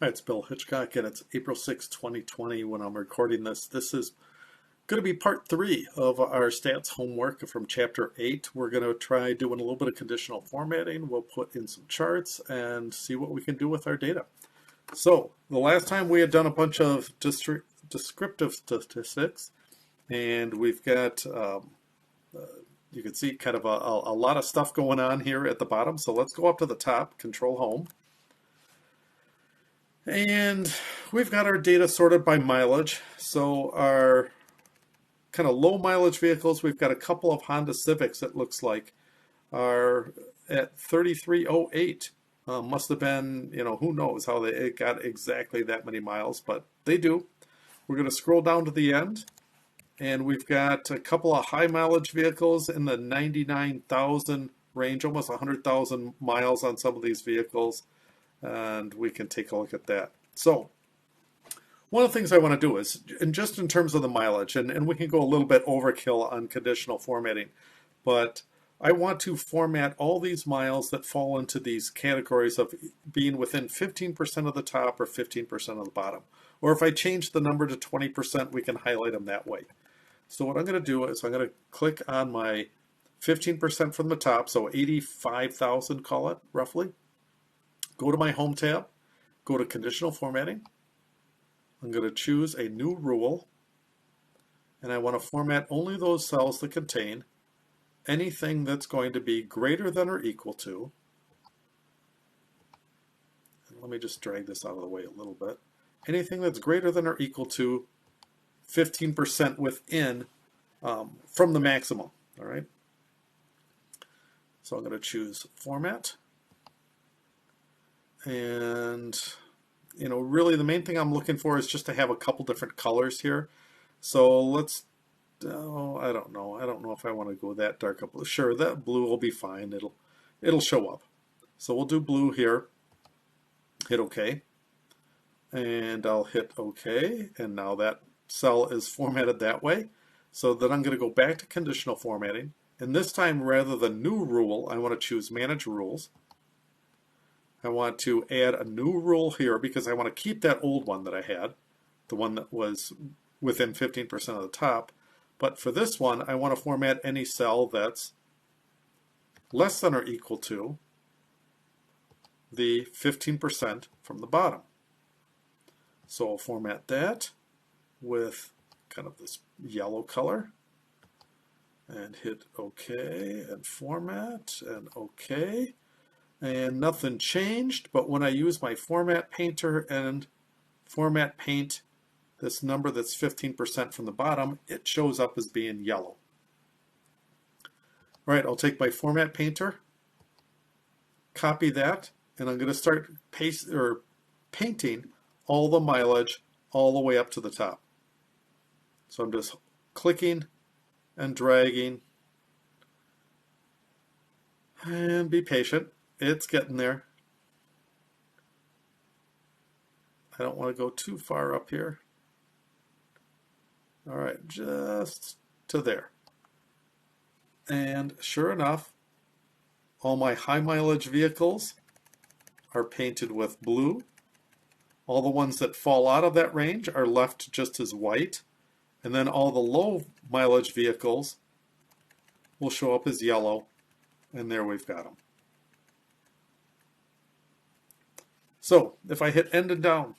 Hi, it's Bill Hitchcock, and it's April 6, 2020 when I'm recording this. This is going to be part 3 of our stats homework from Chapter 8. We're going to try doing a little bit of conditional formatting. We'll put in some charts and see what we can do with our data. So, the last time we had done a bunch of descriptive statistics, and we've got, you can see kind of a lot of stuff going on here at the bottom. So let's go up to the top, Control Home. And we've got our data sorted by mileage. So our kind of low mileage vehicles, we've got a couple of Honda Civics, it looks like, are at 3308. Must have been, who knows how it got exactly that many miles, but they do. We're going to scroll down to the end, and we've got a couple of high mileage vehicles in the 99,000 range, almost 100,000 miles on some of these vehicles. And we can take a look at that. So one of the things I want to do is, and just in terms of the mileage, and we can go a little bit overkill on conditional formatting, but I want to format all these miles that fall into these categories of being within 15% of the top or 15% of the bottom. Or if I change the number to 20%, we can highlight them that way. So what I'm going to do is I'm going to click on my 15% from the top, so 85,000, call it roughly. Go to my Home tab, go to Conditional Formatting. I'm going to choose a new rule, and I want to format only those cells that contain anything that's going to be greater than or equal to, and let me just drag this out of the way a little bit, anything that's greater than or equal to 15% within from the maximum, all right? So I'm going to choose Format. And, really the main thing I'm looking for is just to have a couple different colors here. So let's, I don't know. I don't know if I want to go that dark up. Sure, that blue will be fine. It'll show up. So we'll do blue here. Hit OK. And I'll hit OK. And now that cell is formatted that way. So then I'm going to go back to conditional formatting. And this time, rather than new rule, I want to choose Manage Rules. I want to add a new rule here because I want to keep that old one that I had, the one that was within 15% of the top. But for this one, I want to format any cell that's less than or equal to the 15% from the bottom. So I'll format that with kind of this yellow color and hit OK and format and OK. And nothing changed, but when I use my format painter and format paint this number that's 15% from the bottom, it shows up as being yellow. All right, I'll take my format painter, copy that, and I'm going to start painting all the mileage all the way up to the top. So I'm just clicking and dragging, and be patient. It's getting there. I don't want to go too far up here. All right, just to there. And sure enough, all my high mileage vehicles are painted with blue. All the ones that fall out of that range are left just as white. And then all the low mileage vehicles will show up as yellow. And there we've got them. So if I hit end and down,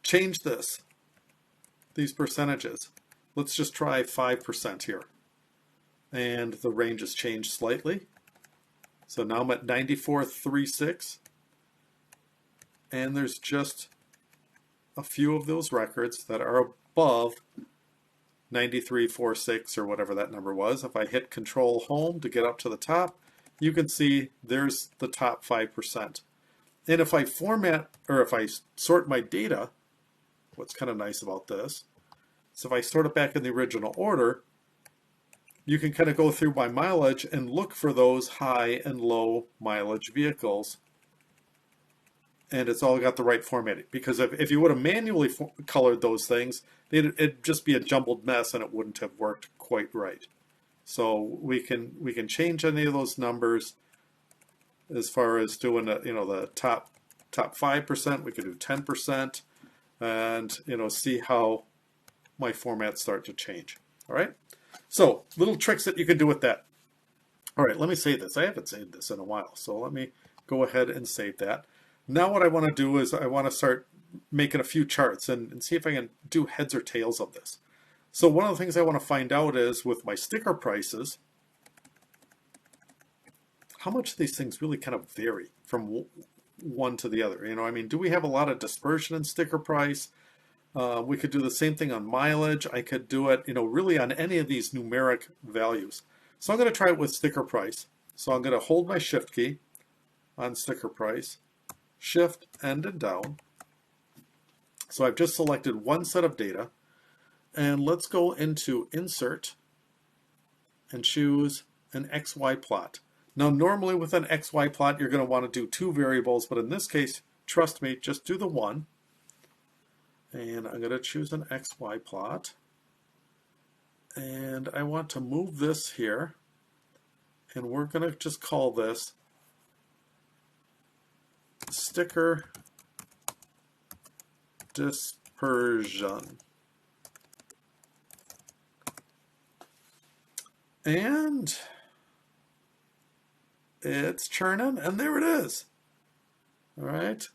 change these percentages. Let's just try 5% here. And the range has changed slightly. So now I'm at 94.36. And there's just a few of those records that are above 93.46 or whatever that number was. If I hit Control Home to get up to the top, you can see there's the top 5%. And if I format, or if I sort my data, what's kind of nice about this, so if I sort it back in the original order, you can kind of go through my mileage and look for those high and low mileage vehicles. And it's all got the right formatting. Because if you would have manually colored those things, it'd just be a jumbled mess and it wouldn't have worked quite right. So we can change any of those numbers as far as doing the top top 5%, we could do 10%, and see how my formats start to change. All right, so little tricks that you can do with that. All right, let me save this. I haven't saved this in a while, so let me go ahead and save that. Now what I want to do is I want to start making a few charts and see if I can do heads or tails of this. So one of the things I want to find out is with my sticker prices, how much these things really kind of vary from one to the other. I mean, do we have a lot of dispersion in sticker price? We could do the same thing on mileage. I could do it, really on any of these numeric values. So I'm going to try it with sticker price. So I'm going to hold my shift key on sticker price, shift end and down. So I've just selected one set of data, and let's go into insert and choose an XY plot. Now normally with an XY plot you're going to want to do two variables, but in this case, trust me, just do the one. And I'm going to choose an XY plot, and I want to move this here, and we're going to just call this sticker dispersion. And it's churning, and there it is. All right.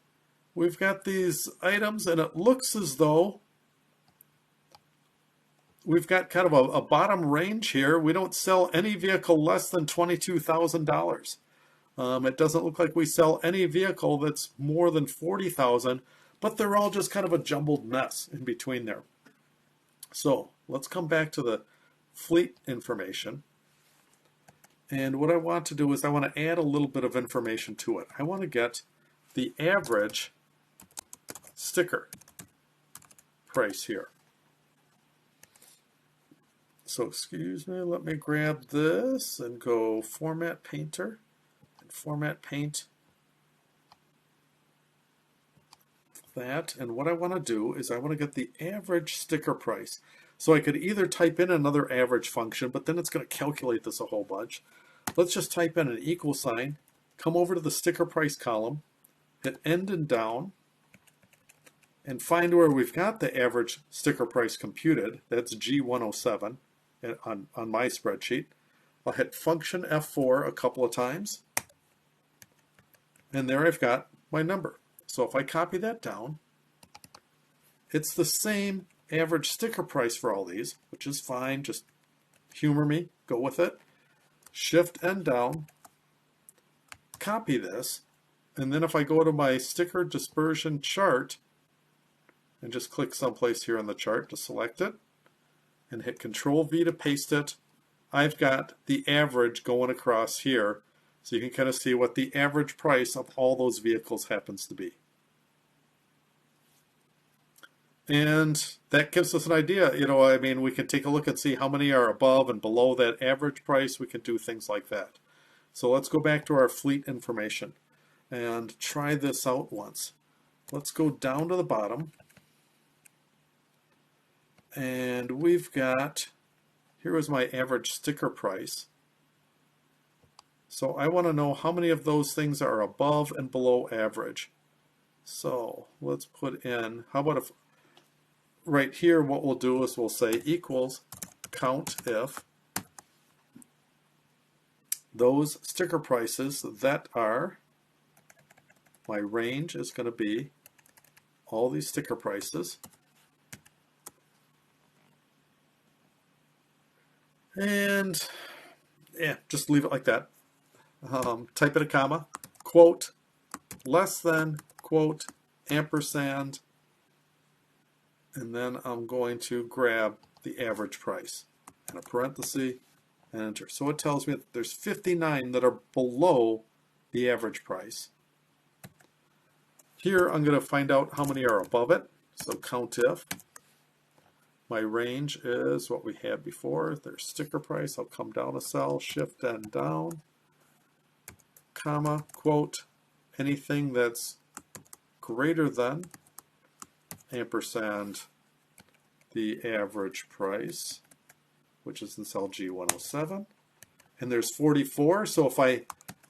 We've got these items, and it looks as though we've got kind of a bottom range here. We don't sell any vehicle less than $22,000. It doesn't look like we sell any vehicle that's more than $40,000, but they're all just kind of a jumbled mess in between there. So let's come back to the fleet information. And what I want to do is I want to add a little bit of information to it. I want to get the average sticker price here. So excuse me, let me grab this and go Format Painter and Format Paint that. And what I want to do is I want to get the average sticker price. So I could either type in another average function, but then it's going to calculate this a whole bunch. Let's just type in an equal sign, come over to the sticker price column, hit end and down, and find where we've got the average sticker price computed. That's G107 on my spreadsheet. I'll hit function F4 a couple of times, and there I've got my number. So if I copy that down, it's the same average sticker price for all these, which is fine. Just humor me, go with it. Shift and down, copy this, and then if I go to my sticker dispersion chart and just click someplace here on the chart to select it and hit Control V to paste it, I've got the average going across here, so you can kind of see what the average price of all those vehicles happens to be. And that gives us an idea, I mean, we can take a look and see how many are above and below that average price. We can do things like that. So let's go back to our fleet information and try this out once. Let's go down to the bottom. And we've got, here is my average sticker price. So I want to know how many of those things are above and below average. So let's put in, how about if right here what we'll do is we'll say equals count if those sticker prices that are, my range is going to be all these sticker prices, and yeah, just leave it like that. Type in a comma, quote, less than, quote, ampersand, and then I'm going to grab the average price and a parenthesis and enter. So it tells me that there's 59 that are below the average price. Here I'm going to find out how many are above it. So count if. My range is what we had before. There's sticker price. I'll come down a cell, shift and down, comma, quote, anything that's greater than ampersand the average price, which is in cell G107. And there's 44. So if I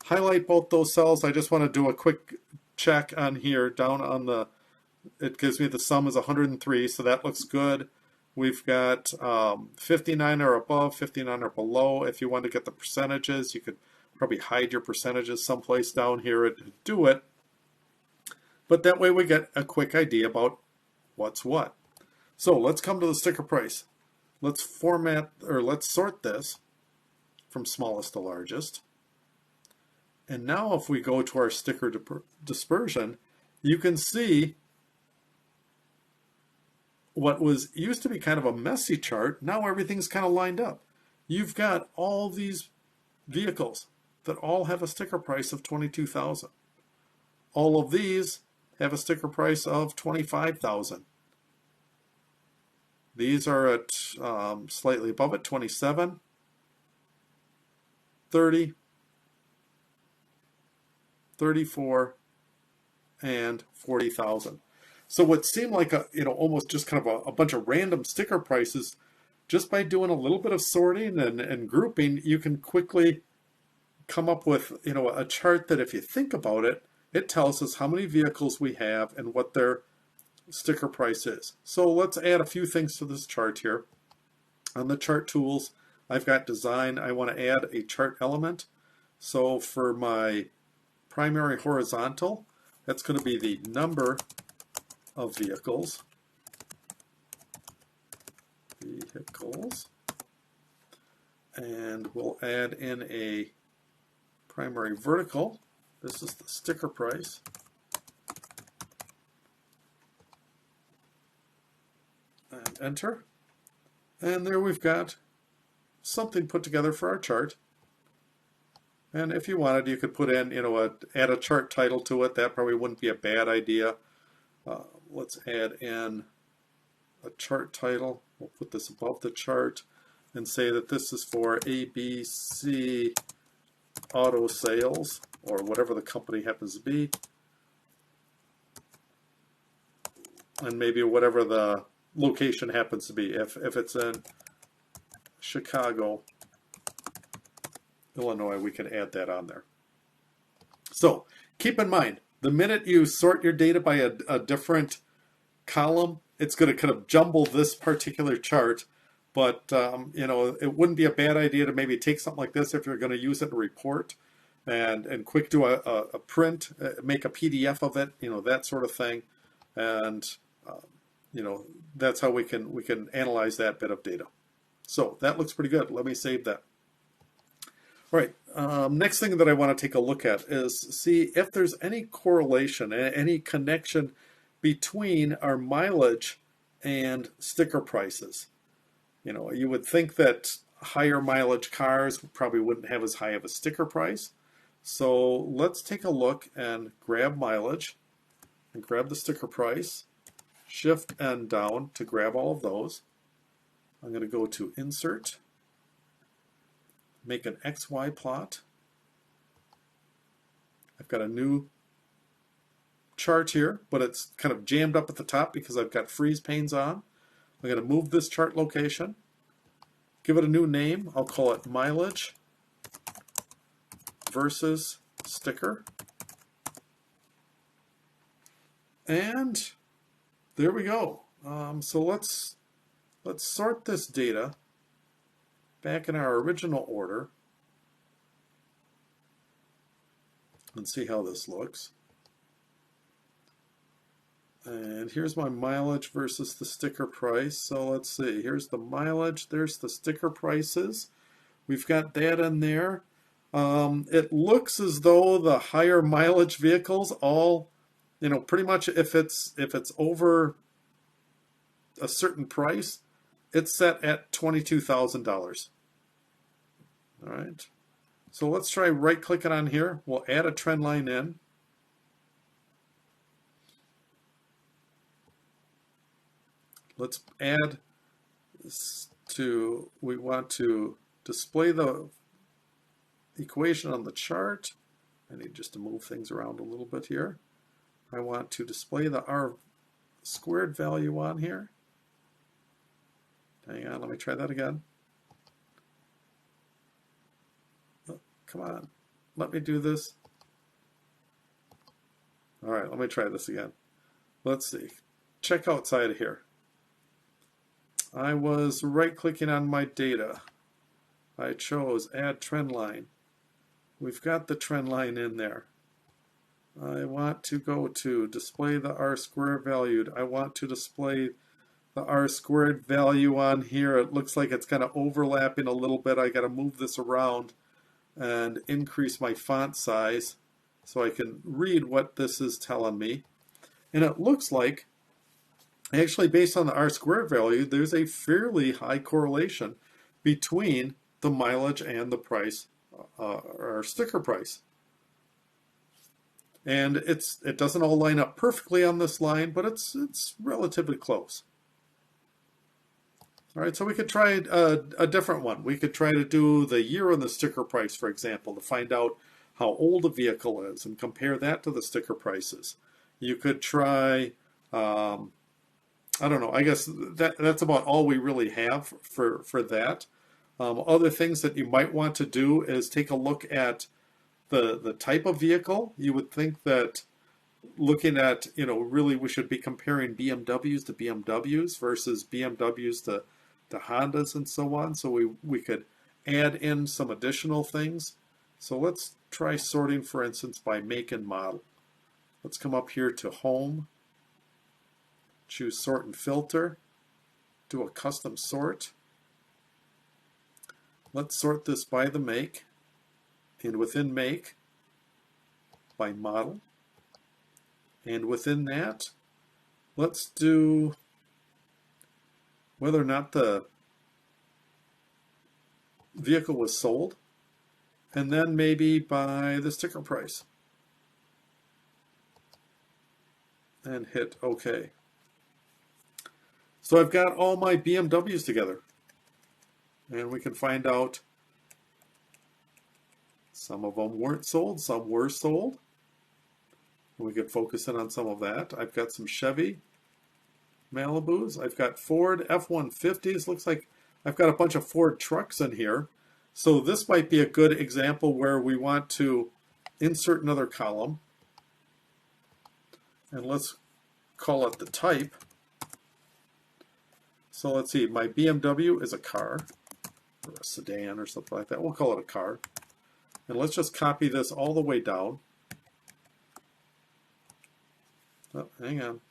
highlight both those cells, I just want to do a quick check on here down on the, it gives me the sum is 103, so that looks good. We've got 59 or above, 59 or below. If you want to get the percentages, you could probably hide your percentages someplace down here and do it. But that way we get a quick idea about what's what. So let's come to the sticker price. Let's format, or let's sort this from smallest to largest. And now if we go to our sticker dispersion, you can see what was used to be kind of a messy chart, now everything's kind of lined up. You've got all these vehicles that all have a sticker price of $22,000. All of these have a sticker price of $25,000. These are at slightly above it, 27, 30, 34, and 40,000. So what seemed like a, almost just kind of a bunch of random sticker prices, just by doing a little bit of sorting and grouping, you can quickly come up with, a chart that, if you think about it, it tells us how many vehicles we have and what their sticker price is. So let's add a few things to this chart here. On the chart tools, I've got design. I want to add a chart element. So for my primary horizontal, that's going to be the number of vehicles. And we'll add in a primary vertical. This is the sticker price. And enter. And there we've got something put together for our chart. And if you wanted, you could put in, add a chart title to it. That probably wouldn't be a bad idea. Let's add in a chart title. We'll put this above the chart and say that this is for ABC Auto Sales, or whatever the company happens to be. And maybe whatever the location happens to be. If it's in Chicago, Illinois, we can add that on there. So keep in mind, the minute you sort your data by a different column, it's going to kind of jumble this particular chart. But it wouldn't be a bad idea to maybe take something like this if you're going to use it in a report, and quick do a print, make a PDF of it, that sort of thing. And that's how we can analyze that bit of data. So that looks pretty good. Let me save that. All right, next thing that I want to take a look at is see if there's any correlation, any connection between our mileage and sticker prices. You would think that higher mileage cars probably wouldn't have as high of a sticker price. So let's take a look and grab mileage and grab the sticker price, Shift N down to grab all of those. I'm going to go to Insert, make an XY plot. I've got a new chart here, but it's kind of jammed up at the top because I've got freeze panes on. I'm going to move this chart location, give it a new name. I'll call it mileage versus sticker. And there we go. So let's sort this data back in our original order and see how this looks. And here's my mileage versus the sticker price. So let's see, here's the mileage, there's the sticker prices. We've got that in there. It looks as though the higher mileage vehicles all, pretty much if it's over a certain price, it's set at $22,000. All right. So let's try right clicking on here. We'll add a trend line in. Let's add we want to display the equation on the chart. I need just to move things around a little bit here. I want to display the R squared value on here. Hang on, let me try that again. Oh, come on, let me do this. All right, let me try this again. Let's see. Check outside of here. I was right-clicking on my data. I chose Add Trend Line. We've got the trend line in there. I want to go to Display the R-squared valued. I want to display the R-squared value on here. It looks like it's kind of overlapping a little bit. I got to move this around and increase my font size so I can read what this is telling me. And it looks like, actually based on the R-squared value, there's a fairly high correlation between the mileage and the price, or sticker price. And it doesn't all line up perfectly on this line, but it's relatively close. All right, so we could try a different one. We could try to do the year on the sticker price, for example, to find out how old a vehicle is and compare that to the sticker prices. You could try, I don't know, I guess that's about all we really have for that. Other things that you might want to do is take a look at the type of vehicle. You would think that looking at, really we should be comparing BMWs to BMWs versus BMWs to Hondas and so on. So we could add in some additional things. So let's try sorting, for instance, by make and model. Let's come up here to Home, choose Sort and Filter, do a custom sort. Let's sort this by the make, and within make, by model. And within that, let's do whether or not the vehicle was sold, and then maybe by the sticker price. And hit OK. So I've got all my BMWs together. And we can find out some of them weren't sold, some were sold. We could focus in on some of that. I've got some Chevy Malibus. I've got Ford F-150s. Looks like I've got a bunch of Ford trucks in here. So this might be a good example where we want to insert another column. And let's call it the type. So let's see, my BMW is a car, or a sedan or something like that. We'll call it a car. And let's just copy this all the way down. Oh, hang on.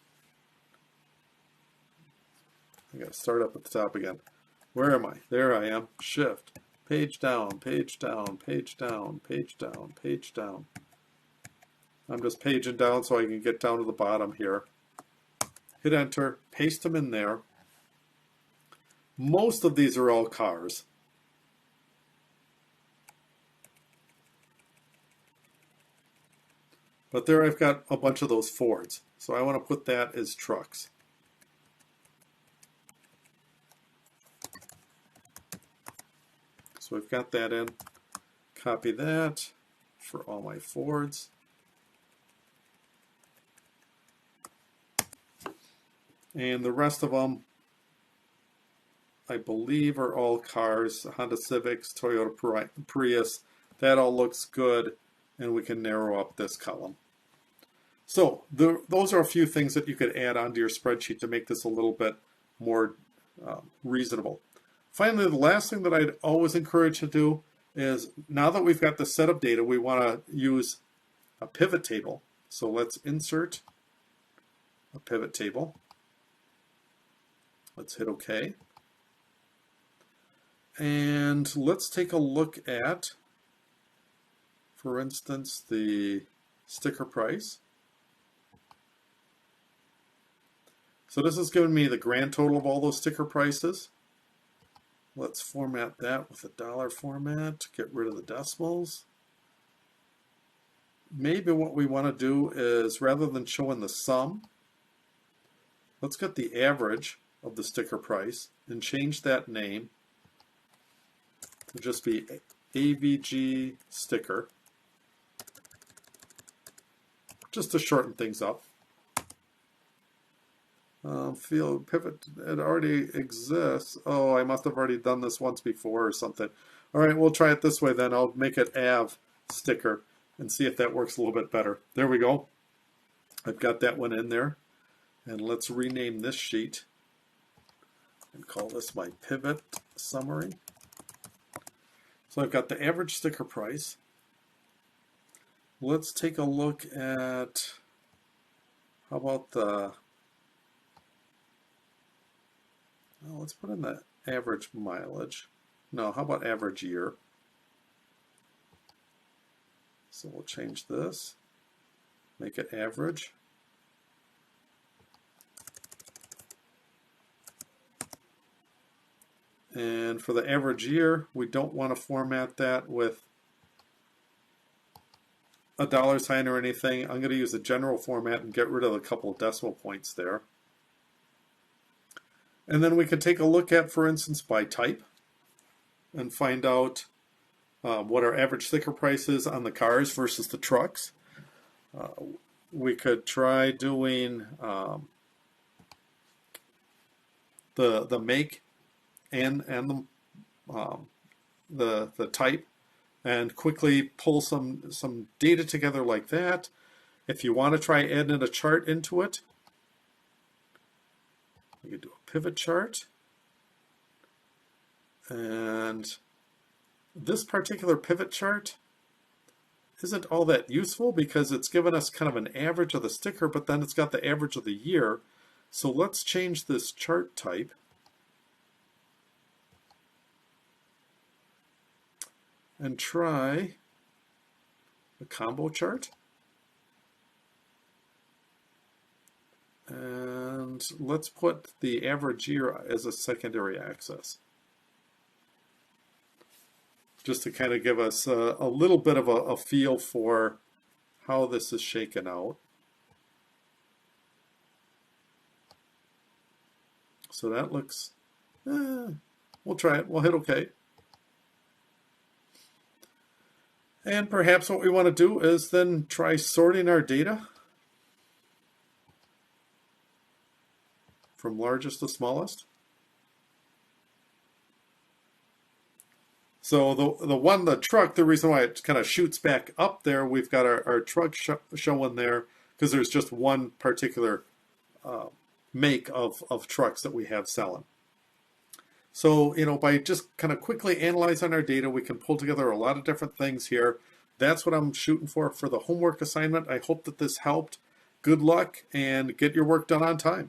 I got to start up at the top again. Where am I? There I am. Shift. Page down, page down, page down, page down, page down. I'm just paging down so I can get down to the bottom here. Hit enter, paste them in there. Most of these are all cars. But there I've got a bunch of those Fords. So I want to put that as trucks. So we've got that in. Copy that for all my Fords. And the rest of them, I believe, are all cars. Honda Civics, Toyota Prius. That all looks good. And we can narrow up this column. So those are a few things that you could add onto your spreadsheet to make this a little bit more reasonable. Finally, the last thing that I'd always encourage to do is, now that we've got the set of data, we want to use a pivot table. So let's insert a pivot table. Let's hit OK. And let's take a look at, for instance, the sticker price. So this is giving me the grand total of all those sticker prices. Let's format that with a dollar format to get rid of the decimals. Maybe what we want to do is, rather than showing the sum, let's get the average of the sticker price and change that name to just be AVG sticker, just to shorten things up. Field pivot, it already exists. Oh, I must have already done this once before or something. All right, we'll try it this way then. I'll make it AV sticker and see if that works a little bit better. There we go. I've got that one in there. And let's rename this sheet and call this my pivot summary. So I've got the average sticker price. Let's take a look at, how about the, well, let's put in the average mileage. No, how about average year? So we'll change this, make it average. And for the average year, we don't want to format that with a dollar sign or anything. I'm going to use a general format and get rid of a couple of decimal points there. And then we can take a look at, for instance, by type and find out what our average sticker price is on the cars versus the trucks. We could try doing the make and the type, and quickly pull some data together like that. If you want to try adding a chart into it, we could do a pivot chart. And this particular pivot chart isn't all that useful because it's given us kind of an average of the sticker, but then it's got the average of the year. So let's change this chart type. And try a combo chart. And let's put the average year as a secondary axis, just to kind of give us a little bit of a feel for how this is shaken out. So that looks, we'll try it, we'll hit OK. And perhaps what we want to do is then try sorting our data from largest to smallest. So the truck, the reason why it kind of shoots back up there, we've got our truck showing there because there's just one particular make of trucks that we have selling. So, by just kind of quickly analyzing our data, we can pull together a lot of different things here. That's what I'm shooting for the homework assignment. I hope that this helped. Good luck and get your work done on time.